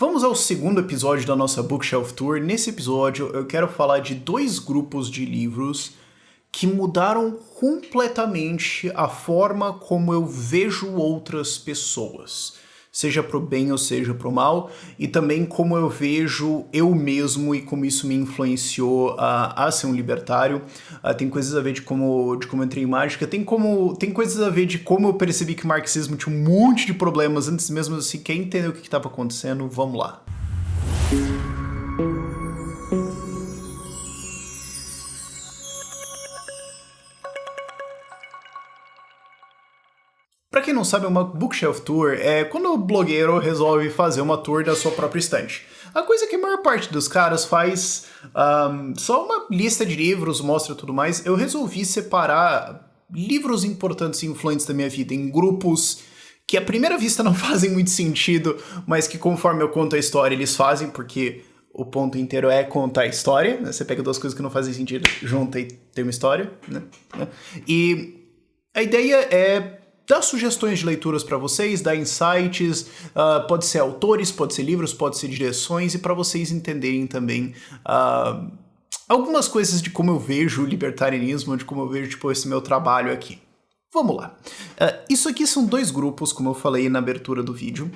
Vamos ao segundo episódio da nossa Bookshelf Tour. Nesse episódio eu quero falar de dois grupos de livros que mudaram completamente a forma como eu vejo outras pessoas, seja pro bem ou seja pro mal, e também como eu vejo eu mesmo e como isso me influenciou a ser um libertário. Tem coisas a ver de como eu entrei em mágica, tem coisas a ver de como eu percebi que o marxismo tinha um monte de problemas antes mesmo assim, quer entender o que estava acontecendo, vamos lá. Pra quem não sabe, uma Bookshelf Tour é quando o blogueiro resolve fazer uma tour da sua própria estante. A coisa que a maior parte dos caras faz, só uma lista de livros, mostra tudo mais. Eu resolvi separar livros importantes e influentes da minha vida em grupos que à primeira vista não fazem muito sentido, mas que conforme eu conto a história eles fazem, porque o ponto inteiro é contar a história, né? Você pega duas coisas que não fazem sentido, junta e tem uma história, né? E a ideia é dar sugestões de leituras para vocês, dar insights, pode ser autores, pode ser livros, pode ser direções, e para vocês entenderem também algumas coisas de como eu vejo o libertarianismo, de como eu vejo esse meu trabalho aqui. Vamos lá. Isso aqui são dois grupos, como eu falei na abertura do vídeo,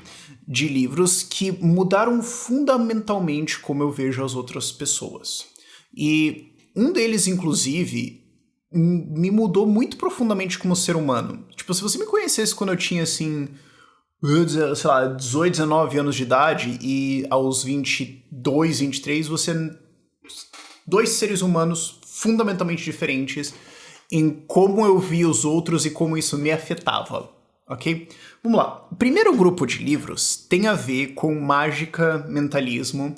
de livros que mudaram fundamentalmente como eu vejo as outras pessoas. E um deles, inclusive, me mudou muito profundamente como ser humano. Tipo, se você me conhecesse quando eu tinha, assim, sei lá, 18, 19 anos de idade e aos 22, 23, você é dois seres humanos fundamentalmente diferentes em como eu via os outros e como isso me afetava, ok? Vamos lá. O primeiro grupo de livros tem a ver com mágica, mentalismo.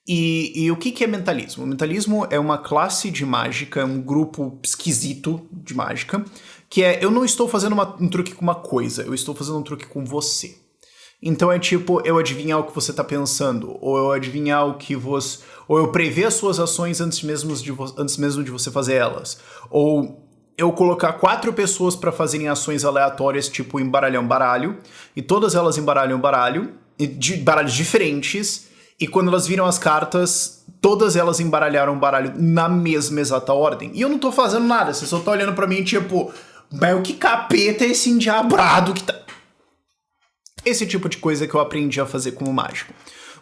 E o que é mentalismo? O mentalismo é uma classe de mágica, um grupo esquisito de mágica, que eu não estou fazendo um truque com uma coisa, eu estou fazendo um truque com você. Então é tipo eu adivinhar o que você está pensando, ou eu adivinhar o que você... ou eu prever as suas ações antes mesmo de você fazer elas. Ou eu colocar 4 pessoas para fazerem ações aleatórias, tipo embaralhar um baralho, e todas elas embaralham um baralho, de baralhos diferentes. E quando elas viram as cartas, todas elas embaralharam o baralho na mesma exata ordem. E eu não tô fazendo nada, você só tá olhando pra mim tipo, mas que capeta é esse endiabrado que tá... Esse tipo de coisa que eu aprendi a fazer como mágico.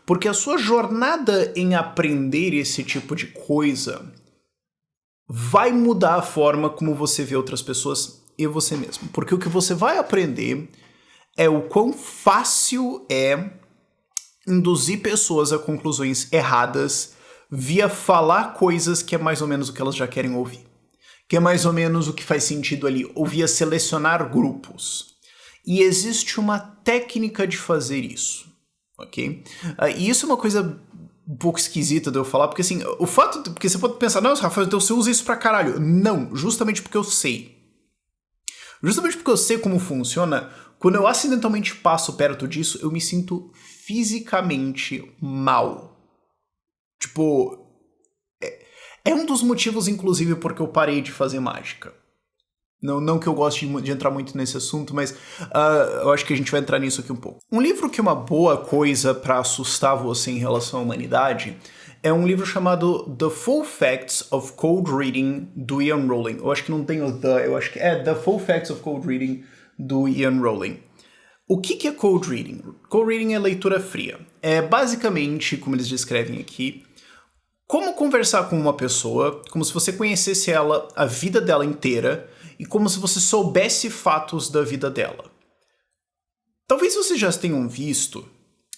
Porque a sua jornada em aprender esse tipo de coisa vai mudar a forma como você vê outras pessoas e você mesmo. Porque o que você vai aprender é o quão fácil é induzir pessoas a conclusões erradas via falar coisas que é mais ou menos o que elas já querem ouvir. Que é mais ou menos o que faz sentido ali, ou via selecionar grupos. E existe uma técnica de fazer isso, ok? E isso é uma coisa um pouco esquisita de eu falar, porque assim, o fato... Porque você pode pensar, não, Rafael, então você usa isso pra caralho. Não, justamente porque eu sei. Justamente porque eu sei como funciona, quando eu acidentalmente passo perto disso, eu me sinto fisicamente mal. Tipo, é um dos motivos, inclusive, porque eu parei de fazer mágica. Não que eu goste de entrar muito nesse assunto, mas eu acho que a gente vai entrar nisso aqui um pouco. Um livro que é uma boa coisa pra assustar você em relação à humanidade é um livro chamado The Full Facts of Cold Reading, do Ian Rowling. Eu acho que não tem o The, eu acho que é The Full Facts of Cold Reading, do Ian Rowling. O que é cold reading? Cold reading é leitura fria. É basicamente, como eles descrevem aqui, como conversar com uma pessoa, como se você conhecesse ela, a vida dela inteira, e como se você soubesse fatos da vida dela. Talvez vocês já tenham visto,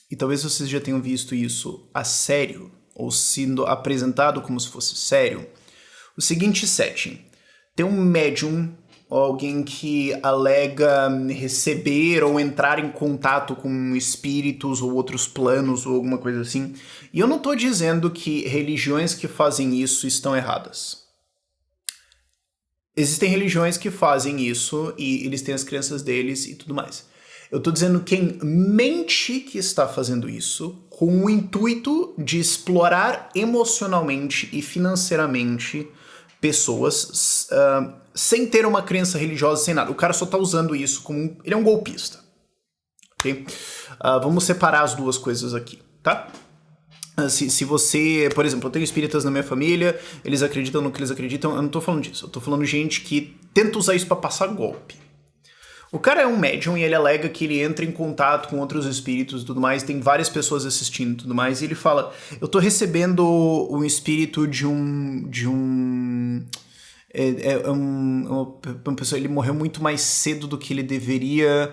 e talvez vocês já tenham visto isso a sério, ou sendo apresentado como se fosse sério, o seguinte setting. Tem um médium, alguém que alega receber ou entrar em contato com espíritos ou outros planos ou alguma coisa assim. E eu não tô dizendo que religiões que fazem isso estão erradas. Existem religiões que fazem isso e eles têm as crenças deles e tudo mais. Eu tô dizendo quem mente que está fazendo isso com o intuito de explorar emocionalmente e financeiramente pessoas sem ter uma crença religiosa, sem nada. O cara só tá usando isso como... Ele é um golpista. Ok? Vamos separar as duas coisas aqui. tá? Se você, por exemplo, eu tenho espíritas na minha família, eles acreditam no que eles acreditam, eu não tô falando disso, eu tô falando de gente que tenta usar isso pra passar golpe. O cara é um médium e ele alega que ele entra em contato com outros espíritos e tudo mais, tem várias pessoas assistindo e tudo mais, e ele fala, eu tô recebendo um espírito de uma pessoa, ele morreu muito mais cedo do que ele deveria,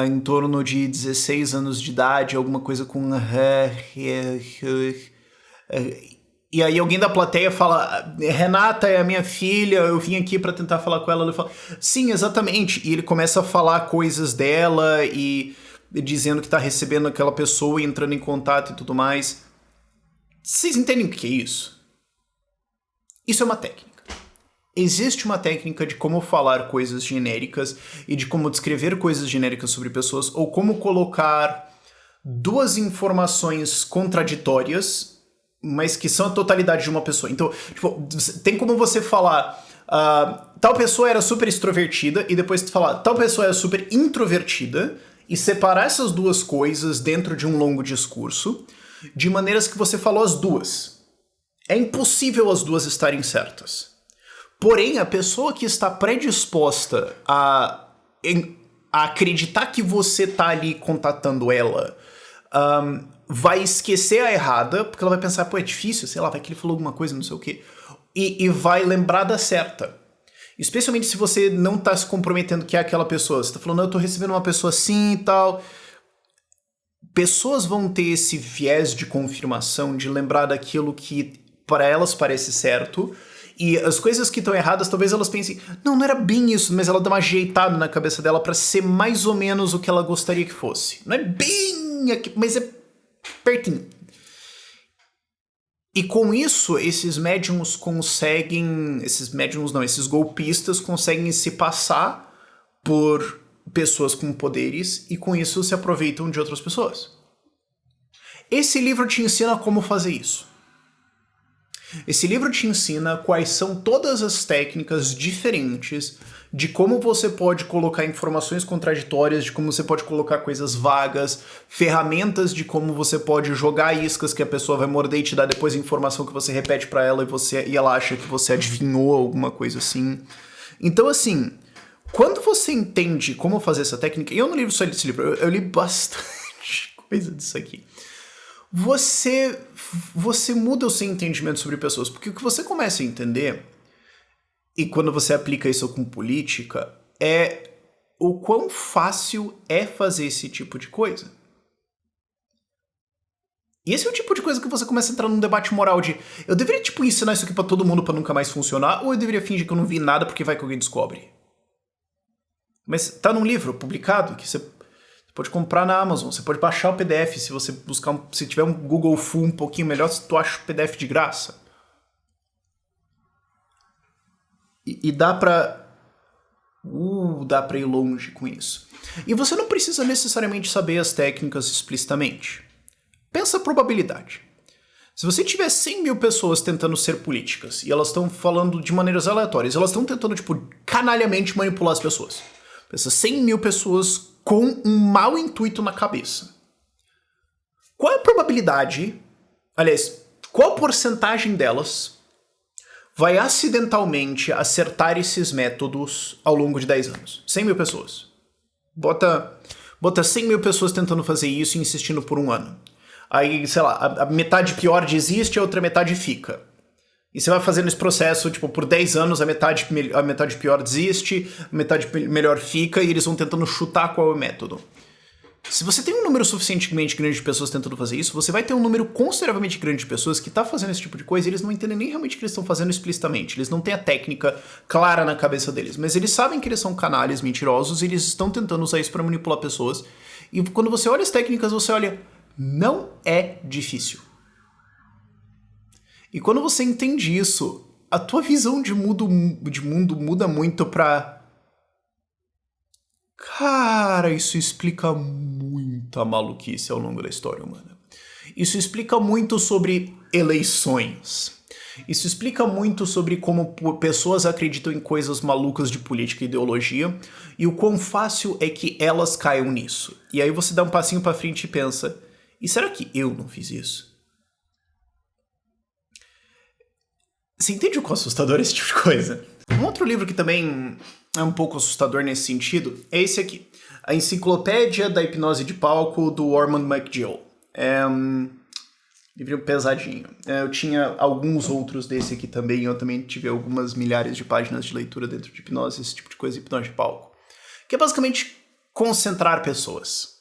em torno de 16 anos de idade, alguma coisa com... E aí alguém da plateia fala, Renata é a minha filha, eu vim aqui pra tentar falar com ela. Ele fala, sim, exatamente. E ele começa a falar coisas dela e dizendo que tá recebendo aquela pessoa e entrando em contato e tudo mais. Vocês entendem o que é isso? Isso é uma técnica. Existe uma técnica de como falar coisas genéricas e de como descrever coisas genéricas sobre pessoas ou como colocar duas informações contraditórias, mas que são a totalidade de uma pessoa. Então, tipo, tem como você falar tal pessoa era super extrovertida e depois falar tal pessoa era super introvertida e separar essas duas coisas dentro de um longo discurso de maneiras que você falou as duas. É impossível as duas estarem certas. Porém, a pessoa que está predisposta a acreditar que você está ali contatando ela vai esquecer a errada, porque ela vai pensar, pô, é difícil, sei lá, vai que ele falou alguma coisa, não sei o quê, e vai lembrar da certa. Especialmente se você não está se comprometendo que é aquela pessoa. Você está falando, eu tô recebendo uma pessoa assim e tal. Pessoas vão ter esse viés de confirmação, de lembrar daquilo que para elas parece certo, e as coisas que estão erradas, talvez elas pensem, não era bem isso, mas ela dá uma ajeitada na cabeça dela para ser mais ou menos o que ela gostaria que fosse. Não é bem aqui, mas é pertinho. E com isso, esses médiums conseguem, esses golpistas conseguem se passar por pessoas com poderes e com isso se aproveitam de outras pessoas. Esse livro te ensina como fazer isso. Esse livro te ensina quais são todas as técnicas diferentes de como você pode colocar informações contraditórias, de como você pode colocar coisas vagas, ferramentas de como você pode jogar iscas que a pessoa vai morder e te dar depois informação que você repete pra ela e ela acha que você adivinhou alguma coisa assim. Então, assim, quando você entende como fazer essa técnica, e eu não li só esse livro, eu li bastante coisa disso aqui. Você muda o seu entendimento sobre pessoas, porque o que você começa a entender, e quando você aplica isso com política, é o quão fácil é fazer esse tipo de coisa. E esse é o tipo de coisa que você começa a entrar num debate moral de eu deveria, ensinar isso aqui pra todo mundo pra nunca mais funcionar, ou eu deveria fingir que eu não vi nada porque vai que alguém descobre. Mas tá num livro publicado que você pode comprar na Amazon, você pode baixar o PDF, se você buscar, se tiver um Google Full um pouquinho melhor, tu acha o PDF de graça. E dá pra ir longe com isso. E você não precisa necessariamente saber as técnicas explicitamente. Pensa a probabilidade. Se você tiver 100 mil pessoas tentando ser políticas, e elas estão falando de maneiras aleatórias, elas estão tentando, canalhamente manipular as pessoas. Pensa 100 mil pessoas com um mau intuito na cabeça. Qual é a probabilidade, aliás, qual a porcentagem delas vai acidentalmente acertar esses métodos ao longo de 10 anos? 100 mil pessoas. Bota 100 mil pessoas tentando fazer isso e insistindo por um ano. Aí, sei lá, a metade pior desiste, a outra metade fica. E você vai fazendo esse processo, por 10 anos a metade pior desiste, a metade melhor fica, e eles vão tentando chutar qual é o método. Se você tem um número suficientemente grande de pessoas tentando fazer isso, você vai ter um número consideravelmente grande de pessoas que tá fazendo esse tipo de coisa e eles não entendem nem realmente o que eles estão fazendo explicitamente. Eles não têm a técnica clara na cabeça deles, mas eles sabem que eles são canalhas mentirosos e eles estão tentando usar isso para manipular pessoas. E quando você olha as técnicas, você olha, não é difícil. E quando você entende isso, a tua visão de mundo muda muito pra... Cara, isso explica muita maluquice ao longo da história humana. Isso explica muito sobre eleições. Isso explica muito sobre como pessoas acreditam em coisas malucas de política e ideologia e o quão fácil é que elas caiam nisso. E aí você dá um passinho pra frente e pensa, E será que eu não fiz isso? Você entende o quão assustador é esse tipo de coisa? Um outro livro que também é um pouco assustador nesse sentido é esse aqui. A Enciclopédia da Hipnose de Palco, do Ormond MacGill. É um livro pesadinho. Eu tinha alguns outros desse aqui também. Eu também tive algumas milhares de páginas de leitura dentro de hipnose, esse tipo de coisa, hipnose de palco. Que é basicamente concentrar pessoas.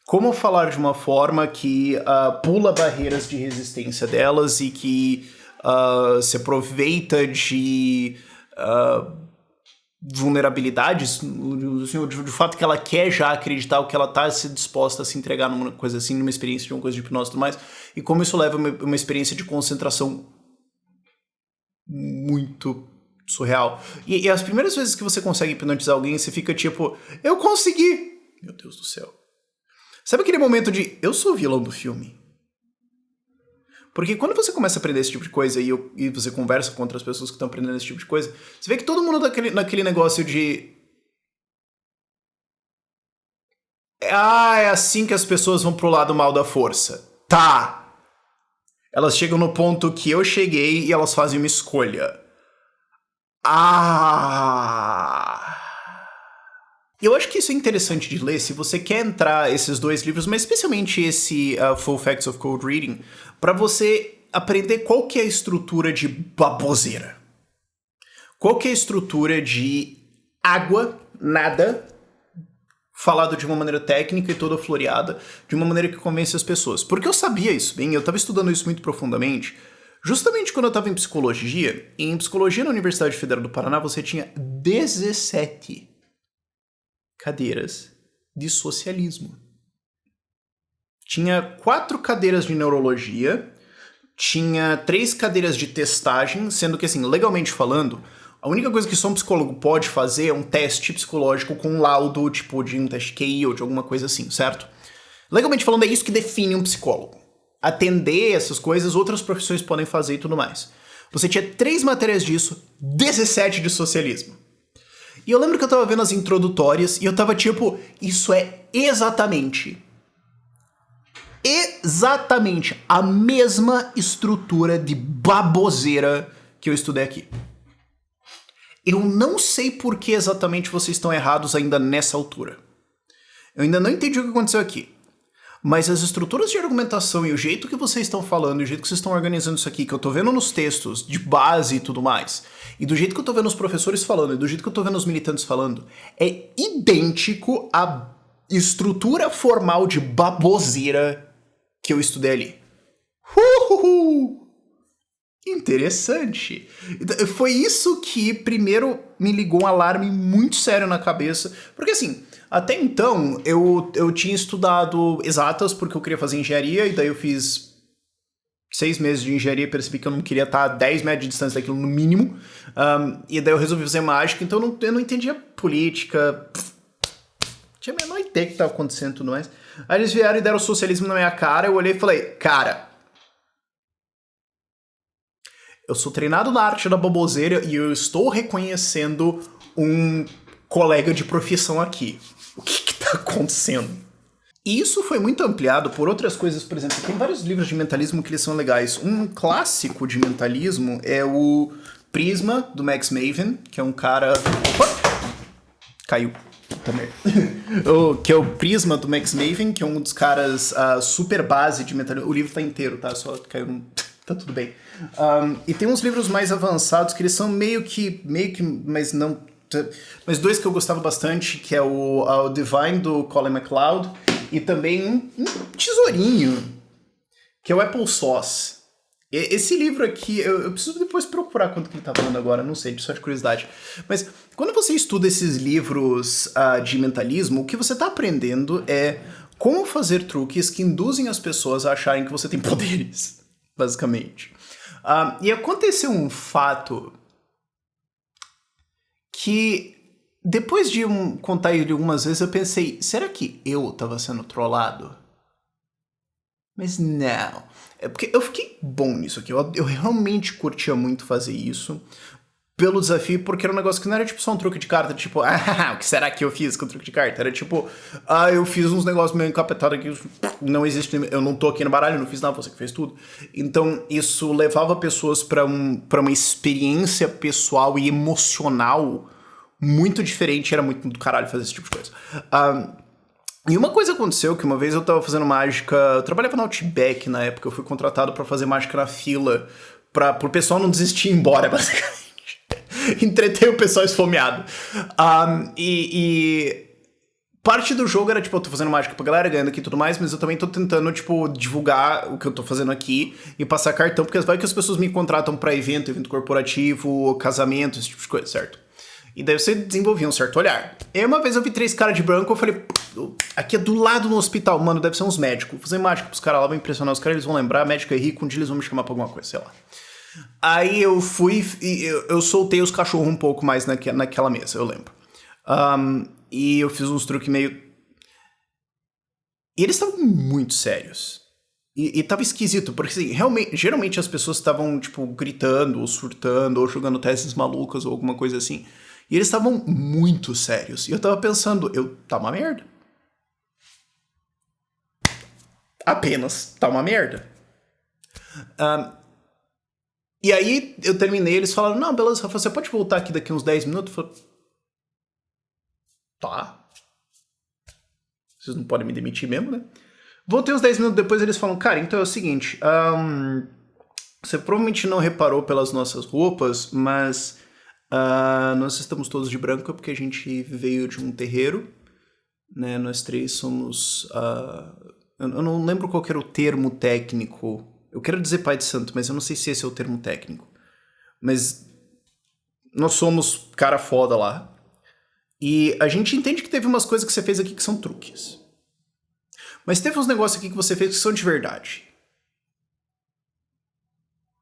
Como falar de uma forma que pula barreiras de resistência delas e que se aproveita de vulnerabilidades, de fato que ela quer já acreditar, o que ela está se disposta a se entregar numa coisa assim, numa experiência de uma coisa de hipnose e tudo mais, e como isso leva a uma experiência de concentração muito surreal. E as primeiras vezes que você consegue hipnotizar alguém, você fica tipo, eu consegui! Meu Deus do céu. Sabe aquele momento de, eu sou o vilão do filme? Porque quando você começa a aprender esse tipo de coisa e você conversa com outras pessoas que estão aprendendo esse tipo de coisa, você vê que todo mundo naquele negócio de... é assim que as pessoas vão pro lado mal da força. Tá! Elas chegam no ponto que eu cheguei e elas fazem uma escolha. Eu acho que isso é interessante de ler se você quer entrar esses dois livros, mas especialmente esse Full Facts of Cold Reading, para você aprender qual que é a estrutura de baboseira. Qual que é a estrutura de água, nada, falado de uma maneira técnica e toda floreada, de uma maneira que convence as pessoas. Porque eu sabia isso, bem, eu estava estudando isso muito profundamente, justamente quando eu estava em psicologia. E em psicologia na Universidade Federal do Paraná você tinha 17 cadeiras de socialismo. Tinha 4 cadeiras de neurologia, tinha 3 cadeiras de testagem, sendo que, assim, legalmente falando, a única coisa que só um psicólogo pode fazer é um teste psicológico com um laudo, tipo, de um teste QI ou de alguma coisa assim, certo? Legalmente falando, é isso que define um psicólogo. Atender essas coisas, outras profissões podem fazer e tudo mais. Você tinha 3 matérias disso, 17 de socialismo. E eu lembro que eu tava vendo as introdutórias e eu tava tipo, isso é exatamente a mesma estrutura de baboseira que eu estudei aqui. Eu não sei por que exatamente vocês estão errados ainda nessa altura. Eu ainda não entendi o que aconteceu aqui. Mas as estruturas de argumentação e o jeito que vocês estão falando, e o jeito que vocês estão organizando isso aqui, que eu tô vendo nos textos de base e tudo mais, e do jeito que eu tô vendo os professores falando, e do jeito que eu tô vendo os militantes falando, é idêntico à estrutura formal de baboseira que eu estudei ali. Interessante. Foi isso que primeiro me ligou um alarme muito sério na cabeça, porque assim... Até então, eu tinha estudado exatas porque eu queria fazer engenharia, e daí eu fiz 6 meses de engenharia e percebi que eu não queria estar a 10 metros de distância daquilo no mínimo. E daí eu resolvi fazer mágica, então eu não entendia política, tinha a menor ideia do que estava acontecendo e tudo mais. Aí eles vieram e deram socialismo na minha cara, eu olhei e falei, cara, eu sou treinado na arte da baboseira e eu estou reconhecendo um colega de profissão aqui. O que tá acontecendo? E isso foi muito ampliado por outras coisas, por exemplo, tem vários livros de mentalismo que eles são legais. Um clássico de mentalismo é o Prisma, do Max Maven, que é um cara... Opa! Caiu. Também. Que é o Prisma, do Max Maven, que é um dos caras super base de mentalismo. O livro tá inteiro, tá? Só caiu num... Tá tudo bem. E tem uns livros mais avançados que eles são meio que mas não... Mas 2 que eu gostava bastante, que é o Divine, do Colin MacLeod, e também um tesourinho, que é o Apple Sauce. Esse livro aqui, eu preciso depois procurar quanto que ele tá falando agora, não sei, só de curiosidade. Mas quando você estuda esses livros de mentalismo, o que você tá aprendendo é como fazer truques que induzem as pessoas a acharem que você tem poderes, basicamente. E aconteceu um fato... que depois de contar ele algumas vezes eu pensei, será que eu tava sendo trollado? Mas não. É porque eu fiquei bom nisso aqui, eu realmente curtia muito fazer isso, pelo desafio, porque era um negócio que não era tipo só um truque de carta, tipo, ah, o que será que eu fiz com o truque de carta? Era tipo, eu fiz uns negócios meio encapetados aqui, não existe, eu não tô aqui no baralho, não fiz nada, você que fez tudo. Então, isso levava pessoas pra uma experiência pessoal e emocional muito diferente, era muito do caralho fazer esse tipo de coisa. E uma coisa aconteceu que uma vez eu tava fazendo mágica, eu trabalhava na Outback na época, eu fui contratado pra fazer mágica na fila, pro pessoal não desistir e ir embora, basicamente. Entreter o pessoal esfomeado. E parte do jogo era, tipo, eu tô fazendo mágica pra galera, ganhando aqui e tudo mais, mas eu também tô tentando, tipo, divulgar o que eu tô fazendo aqui e passar cartão, porque vai que as pessoas me contratam pra evento corporativo, casamento, esse tipo de coisa, certo? E daí você desenvolvia um certo olhar. E aí uma vez eu vi 3 caras de branco, eu falei, aqui é do lado no hospital, mano, deve ser uns médicos. Vou fazer mágica pros caras lá, vou impressionar os caras, eles vão lembrar, médico é rico, um dia eles vão me chamar pra alguma coisa, sei lá. Aí eu fui e eu soltei os cachorros um pouco mais naquela mesa, eu lembro. E eu fiz uns truques meio... E eles estavam muito sérios. E tava esquisito, porque assim, geralmente as pessoas estavam, tipo, gritando, ou surtando, ou jogando testes malucas, ou alguma coisa assim. E eles estavam muito sérios. E eu tava pensando, tá uma merda. Apenas tá uma merda. E aí eu terminei, eles falaram, não, beleza, Rafa, você pode voltar aqui daqui uns 10 minutos? Eu falei, tá. Vocês não podem me demitir mesmo, né? Voltei uns 10 minutos depois, eles falam, cara, então é o seguinte, você provavelmente não reparou pelas nossas roupas, mas nós estamos todos de branco porque a gente veio de um terreiro, né? Nós 3 somos... eu não lembro qual era o termo técnico. Eu quero dizer pai de santo, mas eu não sei se esse é o termo técnico. Mas nós somos cara foda lá. E a gente entende que teve umas coisas que você fez aqui que são truques. Mas teve uns negócios aqui que você fez que são de verdade.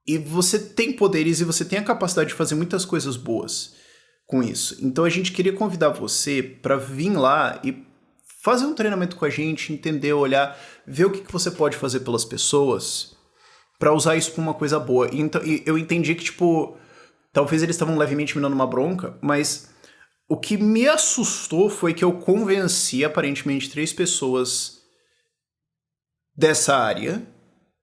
E você tem poderes e você tem a capacidade de fazer muitas coisas boas com isso. Então a gente queria convidar você pra vir lá e fazer um treinamento com a gente, entender, olhar, ver o que você pode fazer pelas pessoas pra usar isso pra uma coisa boa. E eu entendi que, tipo, talvez eles estavam levemente me dando uma bronca, mas o que me assustou foi que eu convenci, aparentemente, 3 pessoas dessa área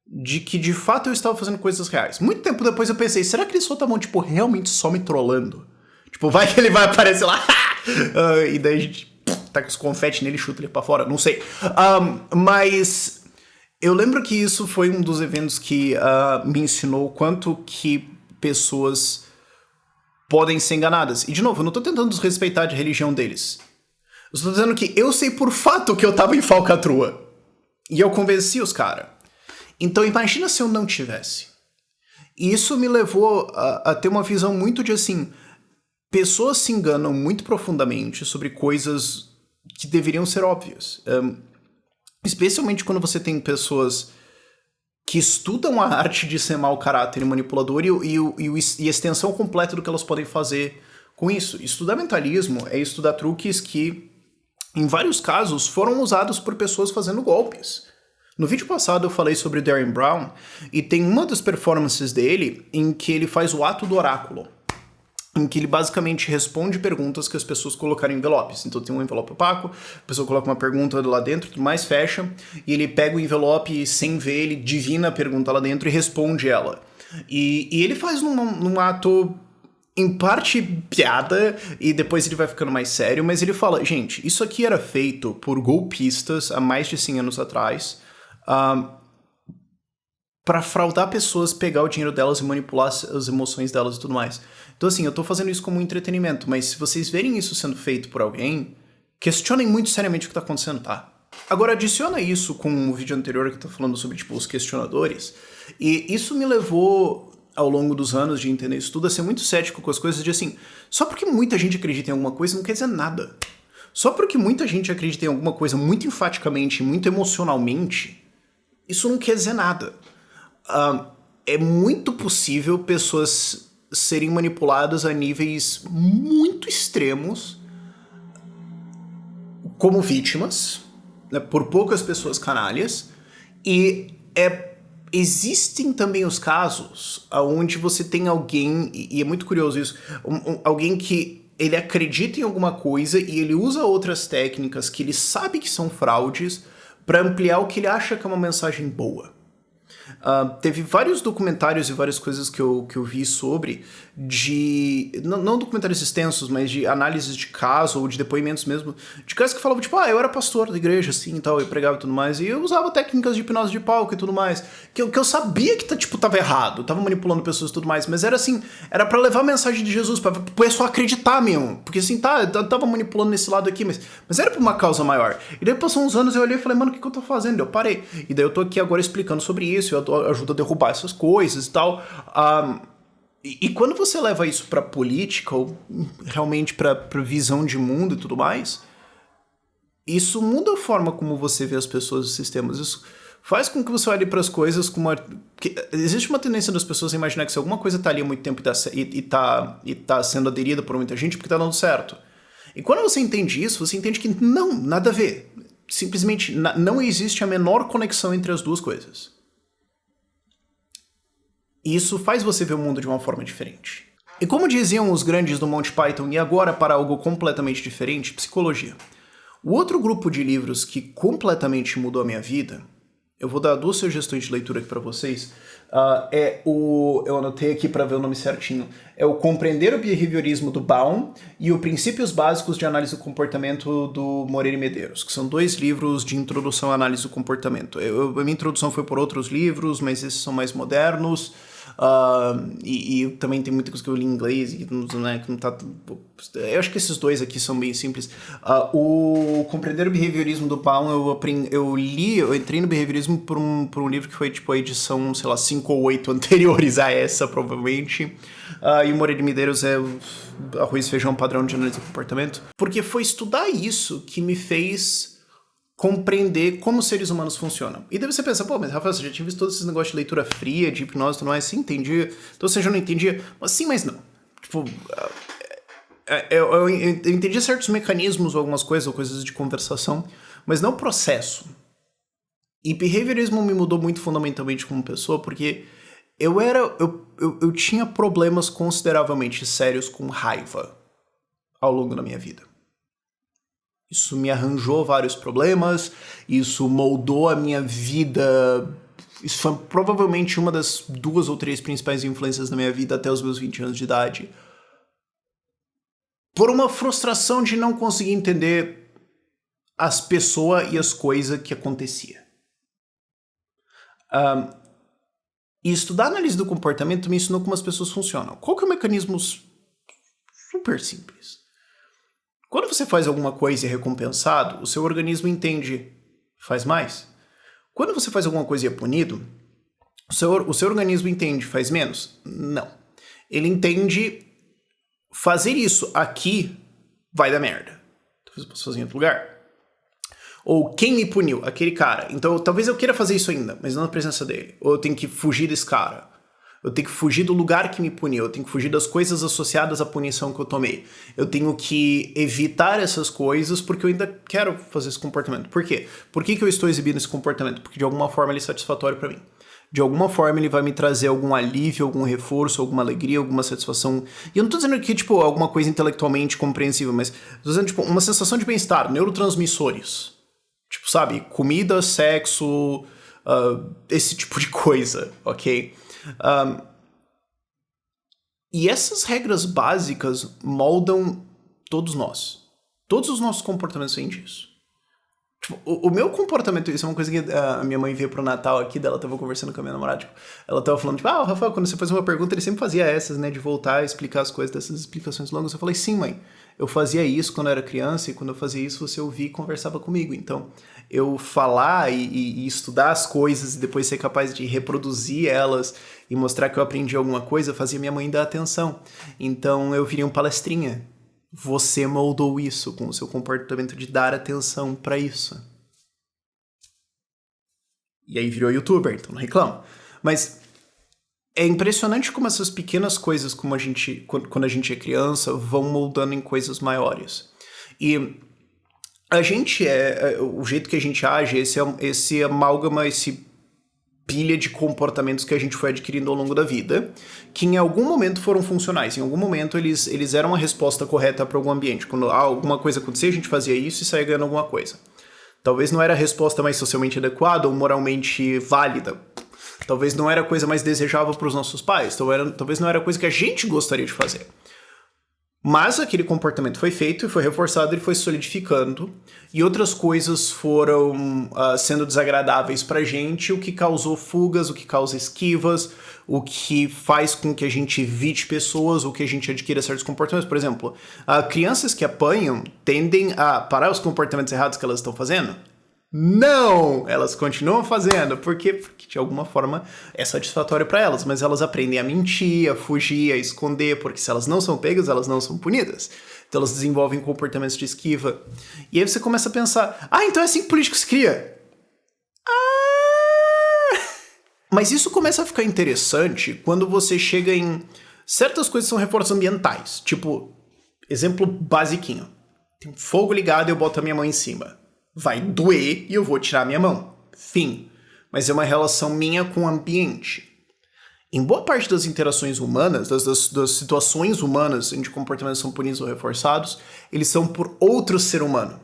de que, de fato, eu estava fazendo coisas reais. Muito tempo depois eu pensei, será que eles só estavam, tipo, realmente só me trollando? Tipo, vai que ele vai aparecer lá, e daí a gente tá com os confetes nele e chuta ele pra fora, não sei. Mas... eu lembro que isso foi um dos eventos que me ensinou o quanto que pessoas podem ser enganadas. E, de novo, eu não tô tentando desrespeitar a religião deles. Eu estou dizendo que eu sei por fato que eu tava em falcatrua. E eu convenci os caras. Então, imagina se eu não tivesse. E isso me levou a ter uma visão muito de, assim, pessoas se enganam muito profundamente sobre coisas que deveriam ser óbvias. Especialmente quando você tem pessoas que estudam a arte de ser mau caráter e manipulador e a extensão completa do que elas podem fazer com isso. Estudar mentalismo é estudar truques que, em vários casos, foram usados por pessoas fazendo golpes. No vídeo passado eu falei sobre o Darren Brown, e tem uma das performances dele em que ele faz o ato do oráculo, em que ele basicamente responde perguntas que as pessoas colocaram em envelopes. Então tem um envelope opaco, a pessoa coloca uma pergunta lá dentro, tudo mais, fecha, e ele pega o envelope e, sem ver, ele divina a pergunta lá dentro e responde ela. E ele faz num ato, em parte, piada, e depois ele vai ficando mais sério, mas ele fala, gente, isso aqui era feito por golpistas há mais de 100 anos atrás, pra fraudar pessoas, pegar o dinheiro delas e manipular as emoções delas e tudo mais. Então, assim, eu tô fazendo isso como um entretenimento, mas se vocês verem isso sendo feito por alguém, questionem muito seriamente o que tá acontecendo, tá? Agora, adiciona isso com o vídeo anterior que eu tô falando sobre, tipo, os questionadores, e isso me levou, ao longo dos anos de entender isso tudo, a ser muito cético com as coisas de, assim, só porque muita gente acredita em alguma coisa não quer dizer nada. Só porque muita gente acredita em alguma coisa muito enfaticamente, muito emocionalmente, isso não quer dizer nada. É muito possível pessoas serem manipuladas a níveis muito extremos como vítimas, né, por poucas pessoas canalhas, e existem também os casos onde você tem alguém, e é muito curioso isso, alguém que ele acredita em alguma coisa e ele usa outras técnicas que ele sabe que são fraudes para ampliar o que ele acha que é uma mensagem boa. Teve vários documentários e várias coisas que eu vi sobre não documentários extensos, mas de análises de caso ou de depoimentos mesmo, de casos que falavam, tipo, eu era pastor da igreja, assim, e tal, eu pregava e tudo mais, e eu usava técnicas de hipnose de palco e tudo mais, que eu sabia que, tipo, tava errado, tava manipulando pessoas e tudo mais, mas era assim, era pra levar a mensagem de Jesus, pra pessoa acreditar mesmo, porque assim, eu tava manipulando nesse lado aqui, mas era pra uma causa maior. E daí passou uns anos, eu olhei e falei, mano, o que eu tô fazendo? Eu parei. E daí eu tô aqui agora explicando sobre isso, eu ajudo a derrubar essas coisas e tal. E quando você leva isso pra política, ou realmente pra visão de mundo e tudo mais, isso muda a forma como você vê as pessoas e os sistemas. Isso faz com que você olhe para as coisas com uma... Existe uma tendência das pessoas a imaginar que se alguma coisa tá ali há muito tempo e tá sendo aderida por muita gente, porque tá dando certo. E quando você entende isso, você entende que não, nada a ver. Simplesmente não existe a menor conexão entre as duas coisas. E isso faz você ver o mundo de uma forma diferente. E como diziam os grandes do Monty Python, e agora para algo completamente diferente, psicologia. O outro grupo de livros que completamente mudou a minha vida, eu vou dar 2 sugestões de leitura aqui para vocês, eu anotei aqui para ver o nome certinho, é o Compreender o Behaviorismo do Baum e o Princípios Básicos de Análise do Comportamento do Moreira e Medeiros, que são 2 livros de introdução à análise do comportamento. A minha introdução foi por outros livros, mas esses são mais modernos. E também tem muita coisa que eu li em inglês, que não tá... Eu acho que esses 2 aqui são bem simples. O Compreender o Behaviorismo do Baum, eu entrei no behaviorismo por um livro que foi tipo a edição, sei lá, 5 ou 8 anteriores a essa, provavelmente. E o Moreira de Medeiros é arroz e feijão padrão de análise do comportamento. Porque foi estudar isso que me fez compreender como os seres humanos funcionam. E daí você pensa, mas Rafael, você já tinha visto todos esses negócios de leitura fria, de hipnose e tudo mais, sim, entendia. Então você já não entendia, mas sim, mas não. Tipo, eu entendi certos mecanismos ou algumas coisas, ou coisas de conversação, mas não o processo. E behaviorismo me mudou muito fundamentalmente como pessoa, porque eu tinha problemas consideravelmente sérios com raiva ao longo da minha vida. Isso me arranjou vários problemas, isso moldou a minha vida. Isso foi provavelmente uma das 2 ou 3 principais influências da minha vida até os meus 20 anos de idade. Por uma frustração de não conseguir entender as pessoas e as coisas que aconteciam. E estudar a análise do comportamento me ensinou como as pessoas funcionam. Qual que é o mecanismo super simples? Quando você faz alguma coisa e é recompensado, o seu organismo entende, faz mais. Quando você faz alguma coisa e é punido, o seu organismo entende, faz menos? Não. Ele entende, fazer isso aqui vai dar merda. Talvez eu possa fazer em outro lugar. Ou quem me puniu? Aquele cara. Então talvez eu queira fazer isso ainda, mas não na presença dele. Ou eu tenho que fugir desse cara. Eu tenho que fugir do lugar que me puniu, eu tenho que fugir das coisas associadas à punição que eu tomei. Eu tenho que evitar essas coisas porque eu ainda quero fazer esse comportamento. Por quê? Por que eu estou exibindo esse comportamento? Porque de alguma forma ele é satisfatório para mim. De alguma forma ele vai me trazer algum alívio, algum reforço, alguma alegria, alguma satisfação. E eu não tô dizendo aqui, tipo, alguma coisa intelectualmente compreensível, mas tô dizendo, tipo, uma sensação de bem-estar, neurotransmissores. Tipo, sabe? Comida, sexo, esse tipo de coisa, ok? E essas regras básicas moldam todos nós. Todos os nossos comportamentos vêm disso. Tipo, o meu comportamento, isso é uma coisa que a minha mãe veio pro Natal aqui, dela tava conversando com a minha namorada, tipo, ela tava falando, tipo, Rafael, quando você faz uma pergunta, ele sempre fazia essas, né, de voltar a explicar as coisas, dessas explicações longas. Eu falei, sim, mãe, eu fazia isso quando eu era criança, e quando eu fazia isso, você ouvia e conversava comigo. Então, eu falar e estudar as coisas e depois ser capaz de reproduzir elas e mostrar que eu aprendi alguma coisa, fazia minha mãe dar atenção. Então, eu virei um palestrinha. Você moldou isso com o seu comportamento de dar atenção pra isso. E aí virou youtuber, então não reclamo. Mas é impressionante como essas pequenas coisas, como quando a gente é criança, vão moldando em coisas maiores. E a gente o jeito que a gente age, esse amálgama, esse pilha de comportamentos que a gente foi adquirindo ao longo da vida, que em algum momento foram funcionais, em algum momento eles eram a resposta correta para algum ambiente. Quando alguma coisa acontecia, a gente fazia isso e saía ganhando alguma coisa. Talvez não era a resposta mais socialmente adequada ou moralmente válida. Talvez não era a coisa mais desejável para os nossos pais. Talvez não era a coisa que a gente gostaria de fazer. Mas aquele comportamento foi feito e foi reforçado, ele foi solidificando, e outras coisas foram sendo desagradáveis pra gente, o que causou fugas, o que causa esquivas, o que faz com que a gente evite pessoas, ou que a gente adquira certos comportamentos. Por exemplo, crianças que apanham tendem a parar os comportamentos errados que elas estão fazendo? Não! Elas continuam fazendo. Por quê? Porque de alguma forma é satisfatório para elas, mas elas aprendem a mentir, a fugir, a esconder, porque se elas não são pegas, elas não são punidas. Então elas desenvolvem comportamentos de esquiva. E aí você começa a pensar, então é assim que político se cria. Mas isso começa a ficar interessante quando você chega em certas coisas que são reforços ambientais. Tipo, exemplo basiquinho. Tem um fogo ligado e eu boto a minha mão em cima. Vai doer e eu vou tirar a minha mão. Fim. Mas é uma relação minha com o ambiente. Em boa parte das interações humanas, das situações humanas onde comportamentos são punidos ou reforçados, eles são por outro ser humano.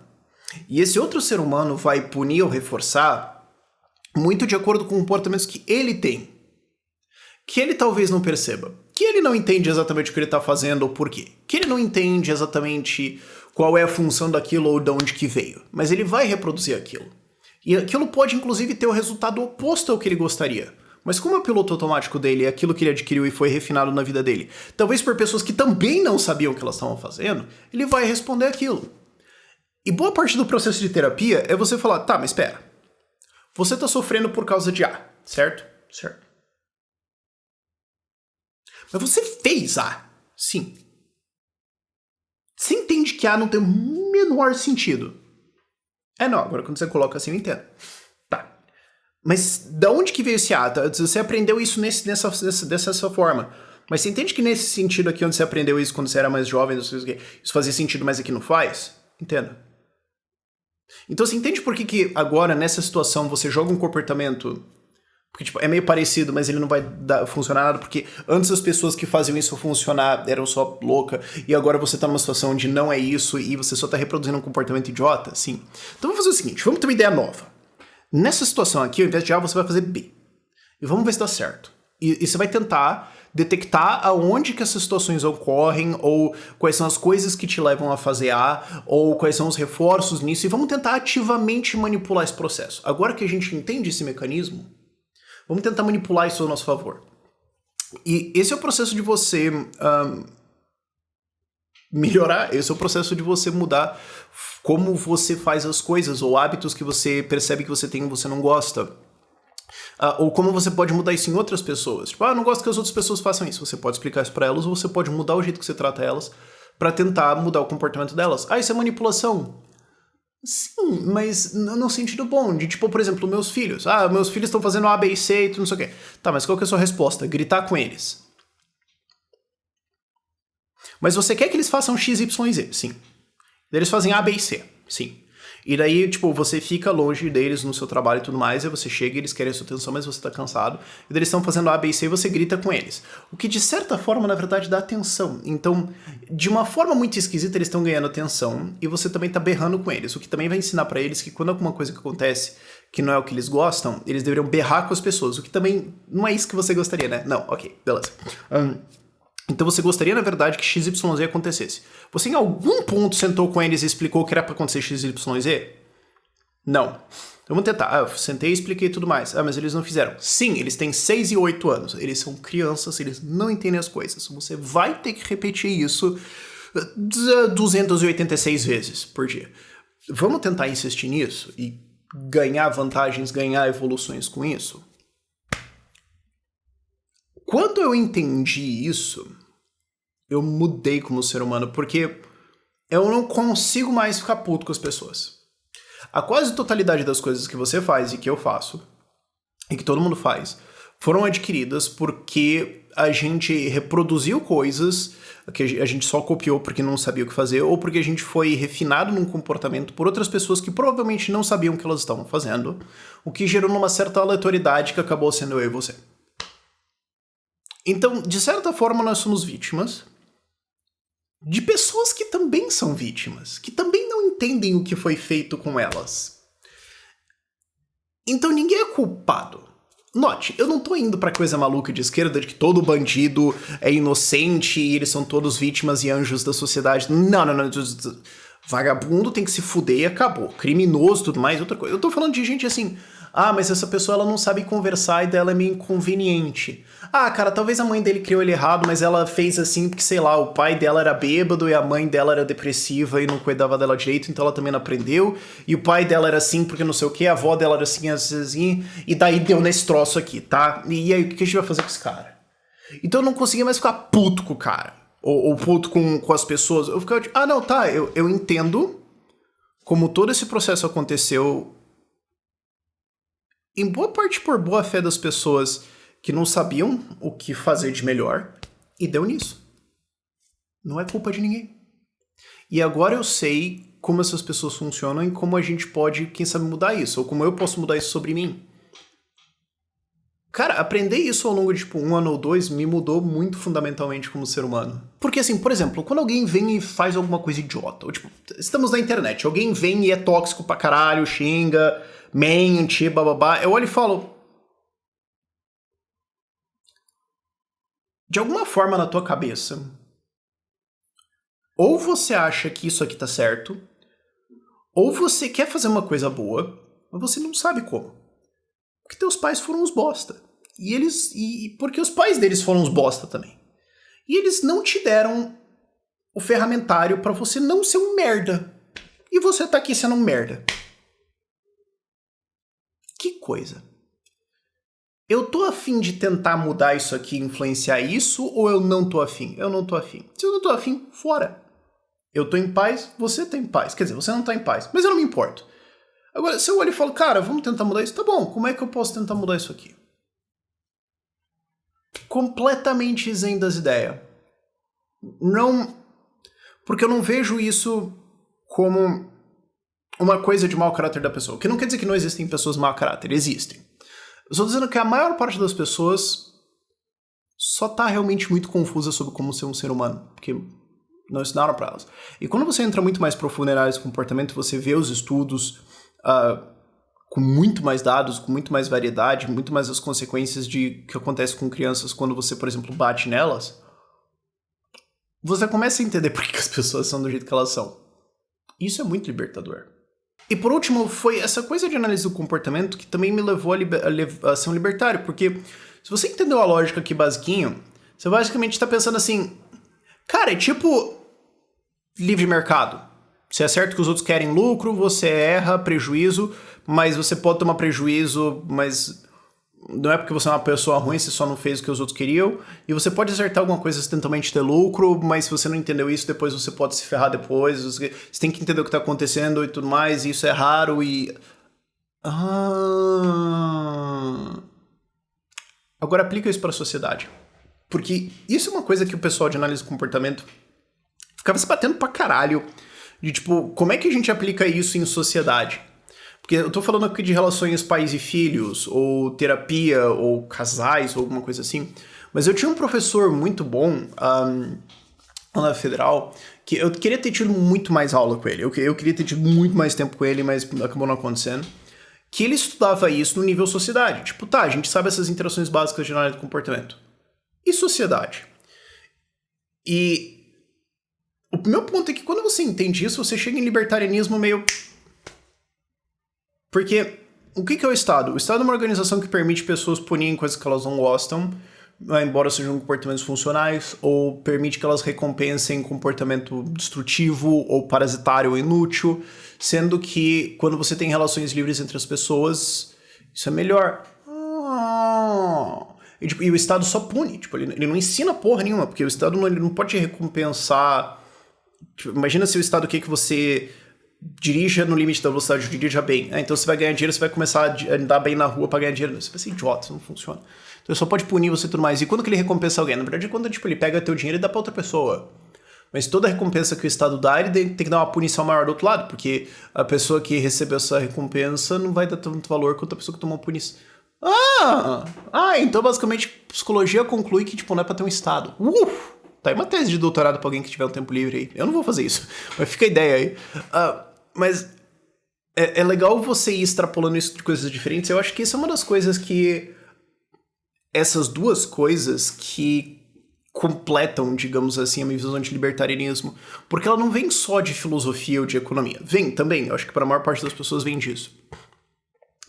E esse outro ser humano vai punir ou reforçar muito de acordo com comportamentos que ele tem. Que ele talvez não perceba. Que ele não entende exatamente o que ele está fazendo ou por quê. Que ele não entende exatamente qual é a função daquilo ou de onde que veio. Mas ele vai reproduzir aquilo. E aquilo pode, inclusive, ter o resultado oposto ao que ele gostaria. Mas como é o piloto automático dele, é aquilo que ele adquiriu e foi refinado na vida dele, talvez por pessoas que também não sabiam o que elas estavam fazendo, ele vai responder aquilo. E boa parte do processo de terapia é você falar, tá, mas espera. Você tá sofrendo por causa de A, certo? Certo. Mas você fez A. Sim. Você entende que A não tem o menor sentido. Não, agora quando você coloca assim, eu entendo. Tá. Mas da onde que veio esse A? Você aprendeu isso dessa forma. Mas você entende que nesse sentido aqui, onde você aprendeu isso quando você era mais jovem, isso fazia sentido, mas aqui não faz? Entenda. Então você entende por que agora, nessa situação, você joga um comportamento... Porque, tipo, é meio parecido, mas ele não vai funcionar nada, porque antes as pessoas que faziam isso funcionar eram só louca, e agora você tá numa situação onde não é isso, e você só tá reproduzindo um comportamento idiota, sim. Então vamos fazer o seguinte, vamos ter uma ideia nova. Nessa situação aqui, ao invés de A, você vai fazer B. E vamos ver se dá certo. E você vai tentar detectar aonde que essas situações ocorrem, ou quais são as coisas que te levam a fazer A, ou quais são os reforços nisso, e vamos tentar ativamente manipular esse processo. Agora que a gente entende esse mecanismo, vamos tentar manipular isso ao nosso favor. E esse é o processo de você melhorar, esse é o processo de você mudar como você faz as coisas, ou hábitos que você percebe que você tem e você não gosta. Ou como você pode mudar isso em outras pessoas. Tipo, eu não gosto que as outras pessoas façam isso. Você pode explicar isso pra elas, ou você pode mudar o jeito que você trata elas pra tentar mudar o comportamento delas. Isso é manipulação. Sim, mas no sentido bom, de tipo, por exemplo, meus filhs. Meus filhos estão fazendo A, B e C e tudo, não sei o quê. Tá, mas qual que é a sua resposta? Gritar com eles. Mas você quer que eles façam X, Y e Z? Sim. Eles fazem A, B e C? Sim. E daí, tipo, você fica longe deles no seu trabalho e tudo mais, aí você chega e eles querem a sua atenção, mas você tá cansado. E daí eles estão fazendo A, B e C e você grita com eles. O que, de certa forma, na verdade, dá atenção. Então, de uma forma muito esquisita, eles estão ganhando atenção e você também tá berrando com eles. O que também vai ensinar pra eles que quando alguma coisa que acontece que não é o que eles gostam, eles deveriam berrar com as pessoas. O que também não é isso que você gostaria, né? Não, ok, beleza. Então você gostaria, na verdade, que XYZ acontecesse. Você em algum ponto sentou com eles e explicou que era pra acontecer XYZ? Não. Então vamos tentar. Eu sentei e expliquei tudo mais. Mas eles não fizeram. Sim, eles têm 6 e 8 anos. Eles são crianças, eles não entendem as coisas. Você vai ter que repetir isso 286 vezes por dia. Vamos tentar insistir nisso e ganhar vantagens, ganhar evoluções com isso? Quando eu entendi isso, eu mudei como ser humano, porque eu não consigo mais ficar puto com as pessoas. A quase totalidade das coisas que você faz e que eu faço, e que todo mundo faz, foram adquiridas porque a gente reproduziu coisas que a gente só copiou porque não sabia o que fazer, ou porque a gente foi refinado num comportamento por outras pessoas que provavelmente não sabiam o que elas estavam fazendo, o que gerou uma certa aleatoriedade que acabou sendo eu e você. Então, de certa forma, nós somos vítimas de pessoas que também são vítimas, que também não entendem o que foi feito com elas. Então ninguém é culpado. Note, eu não tô indo pra coisa maluca de esquerda de que todo bandido é inocente e eles são todos vítimas e anjos da sociedade. Não. Vagabundo tem que se fuder e acabou. Criminoso e tudo mais, outra coisa. Eu tô falando de gente assim, mas essa pessoa ela não sabe conversar e dela é meio inconveniente. Cara, talvez a mãe dele criou ele errado, mas ela fez assim porque, sei lá, o pai dela era bêbado e a mãe dela era depressiva e não cuidava dela direito, então ela também não aprendeu. E o pai dela era assim porque não sei o que, a avó dela era assim, e daí deu nesse troço aqui, tá? E aí, o que a gente vai fazer com esse cara? Então eu não conseguia mais ficar puto com o cara. Ou puto com as pessoas. Eu ficava tipo, eu entendo como todo esse processo aconteceu em boa parte por boa fé das pessoas que não sabiam o que fazer de melhor, e deu nisso. Não é culpa de ninguém. E agora eu sei como essas pessoas funcionam e como a gente pode, quem sabe, mudar isso, ou como eu posso mudar isso sobre mim. Cara, aprender isso ao longo de, 1 ano ou 2 me mudou muito fundamentalmente como ser humano. Porque, assim, por exemplo, quando alguém vem e faz alguma coisa idiota, ou tipo, estamos na internet, alguém vem e é tóxico pra caralho, xinga, mente, bababá, eu olho e falo... De alguma forma na tua cabeça, ou você acha que isso aqui tá certo, ou você quer fazer uma coisa boa, mas você não sabe como. Porque teus pais foram uns bosta. E porque os pais deles foram uns bosta também. E eles não te deram o ferramentário pra você não ser um merda. E você tá aqui sendo um merda. Que coisa. Eu tô afim de tentar mudar isso aqui, influenciar isso, ou eu não tô afim? Eu não tô afim. Se eu não tô afim, fora. Eu tô em paz, você tá em paz. Quer dizer, você não tá em paz, mas eu não me importo. Agora, se eu olho e falo, cara, vamos tentar mudar isso? Tá bom, como é que eu posso tentar mudar isso aqui? Completamente zen das ideias. Não... Porque eu não vejo isso como uma coisa de mau caráter da pessoa. O que não quer dizer que não existem pessoas mau caráter, existem. Eu estou dizendo que a maior parte das pessoas só tá realmente muito confusa sobre como ser um ser humano, porque não ensinaram pra elas. E quando você entra muito mais profundo em análise de comportamento, você vê os estudos com muito mais dados, com muito mais variedade, muito mais as consequências de que acontece com crianças quando você, por exemplo, bate nelas, você começa a entender por que as pessoas são do jeito que elas são. Isso é muito libertador. E por último, foi essa coisa de análise do comportamento que também me levou a ser um libertário, porque se você entendeu a lógica aqui basiquinho, você basicamente está pensando assim, cara, é tipo livre mercado. Você acerta que os outros querem lucro, você erra, prejuízo, mas você pode tomar prejuízo, mas não é porque você é uma pessoa ruim, você só não fez o que os outros queriam, e você pode acertar alguma coisa acidentalmente ter lucro, mas se você não entendeu isso, depois você pode se ferrar depois, você tem que entender o que está acontecendo e tudo mais, e isso é raro e... Agora aplica isso para a sociedade. Porque isso é uma coisa que o pessoal de análise de comportamento ficava se batendo pra caralho, de tipo, como é que a gente aplica isso em sociedade? Porque eu tô falando aqui de relações pais e filhos, ou terapia, ou casais, ou alguma coisa assim. Mas eu tinha um professor muito bom na Federal, que eu queria ter tido muito mais aula com ele. Eu queria ter tido muito mais tempo com ele, mas acabou não acontecendo. Que ele estudava isso no nível sociedade. Tipo, tá, a gente sabe essas interações básicas de análise de comportamento. E sociedade? E o meu ponto é que quando você entende isso, você chega em libertarianismo meio... Porque o que é o Estado? O Estado é uma organização que permite pessoas punirem coisas que elas não gostam, embora sejam comportamentos funcionais, ou permite que elas recompensem comportamento destrutivo ou parasitário ou inútil, sendo que quando você tem relações livres entre as pessoas, isso é melhor. E o Estado só pune, tipo, ele não ensina porra nenhuma, porque o Estado ele não pode recompensar... Tipo, imagina se o Estado quer que você dirija no limite da velocidade, dirija bem. Então você vai ganhar dinheiro, você vai começar a andar bem na rua pra ganhar dinheiro. Você vai ser idiota, isso não funciona. Então ele só pode punir você e tudo mais. E quando que ele recompensa alguém? Na verdade, quando tipo, ele pega teu dinheiro e dá pra outra pessoa. Mas toda recompensa que o Estado dá, ele tem que dar uma punição maior do outro lado, porque a pessoa que recebeu essa recompensa não vai dar tanto valor quanto a pessoa que tomou a punição. Então basicamente psicologia conclui que tipo, não é pra ter um Estado. Tá aí uma tese de doutorado pra alguém que tiver um tempo livre aí. Eu não vou fazer isso, mas fica a ideia aí. Mas é legal você ir extrapolando isso de coisas diferentes. Eu acho que isso é uma das coisas que... Essas duas coisas que completam, digamos assim, a minha visão de libertarianismo. Porque ela não vem só de filosofia ou de economia. Vem também, eu acho que para a maior parte das pessoas vem disso.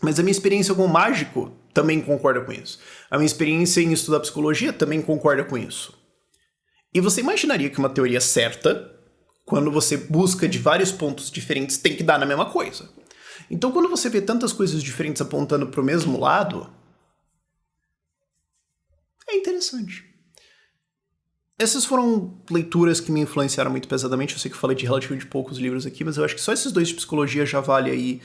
Mas a minha experiência com o mágico também concorda com isso. A minha experiência em estudar psicologia também concorda com isso. E você imaginaria que uma teoria certa, quando você busca de vários pontos diferentes, tem que dar na mesma coisa. Então quando você vê tantas coisas diferentes apontando para o mesmo lado, é interessante. Essas foram leituras que me influenciaram muito pesadamente. Eu sei que eu falei de relativamente poucos livros aqui, mas eu acho que só esses dois de psicologia já vale aí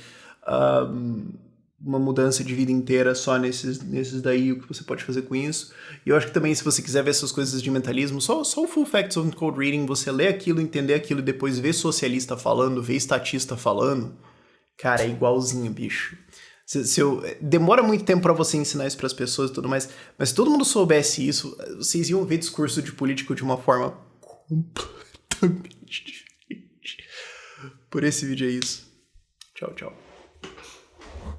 uma mudança de vida inteira só nesses daí, o que você pode fazer com isso. E eu acho que também, se você quiser ver essas coisas de mentalismo, só o Full Facts of Code Reading, você lê aquilo, entender aquilo e depois ver socialista falando, ver estatista falando, cara, é igualzinho, bicho. Demora muito tempo pra você ensinar isso pras pessoas e tudo mais, mas se todo mundo soubesse isso, vocês iam ver discurso de político de uma forma completamente diferente. Por esse vídeo é isso. Tchau, tchau.